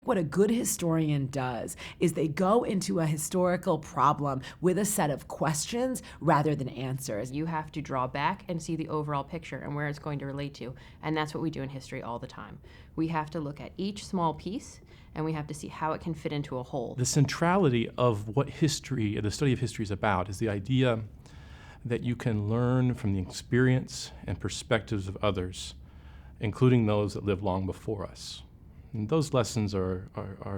What a good historian does is they go into a historical problem with a set of questions rather than answers. You have to draw back and see the overall picture and where it's going to relate to, and that's what we do in history all the time. We have to look at each small piece, and we have to see how it can fit into a whole. The centrality of what history, the study of history is about, is the idea that you can learn from the experience and perspectives of others, including those that lived long before us. And those lessons are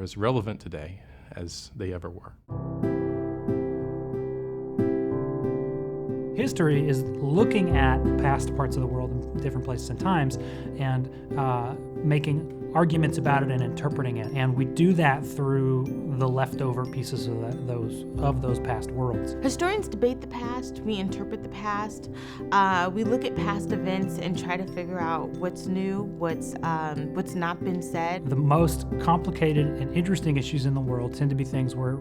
as relevant today as they ever were. History is looking at past parts of the world in different places and times and making arguments about it and interpreting it. And we do that through the leftover pieces of those past worlds. Historians debate the past, we interpret the past, we look at past events and try to figure out what's new, what's not been said. The most complicated and interesting issues in the world tend to be things where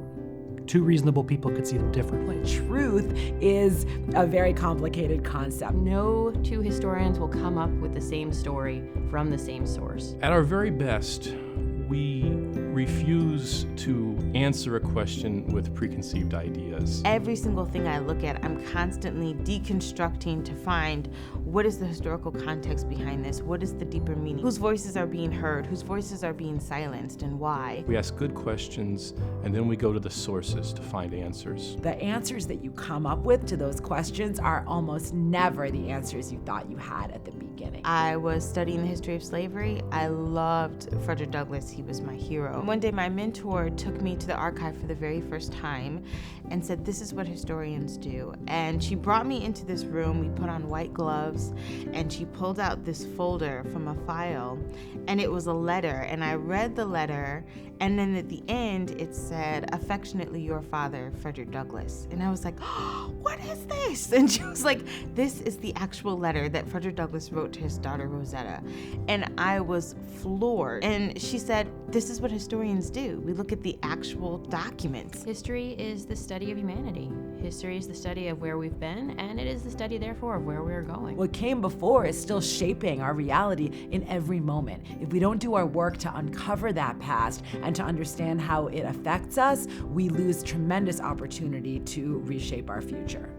two reasonable people could see them differently. Truth is a very complicated concept. No two historians will come up with the same story from the same source. At our very best, we refuse to answer a question with preconceived ideas. Every single thing I look at, I'm constantly deconstructing to find what is the historical context behind this, what is the deeper meaning, whose voices are being heard, whose voices are being silenced, and why. We ask good questions, and then we go to the sources to find answers. The answers that you come up with to those questions are almost never the answers you thought you had at the beginning. I was studying the history of slavery. I loved Frederick Douglass. He was my hero. One day my mentor took me to the archive for the very first time and said, this is what historians do. And she brought me into this room. We put on white gloves and she pulled out this folder from a file and it was a letter. And I read the letter and then at the end it said, affectionately your father, Frederick Douglass. And I was like, oh, what is this? And she was like, this is the actual letter that Frederick Douglass wrote to his daughter Rosetta. And I was floored. And she said, this is what historians do. We look at the actual documents. History is the study of humanity. History is the study of where we've been, and it is the study, therefore, of where we're going. What came before is still shaping our reality in every moment. If we don't do our work to uncover that past and to understand how it affects us, we lose tremendous opportunity to reshape our future.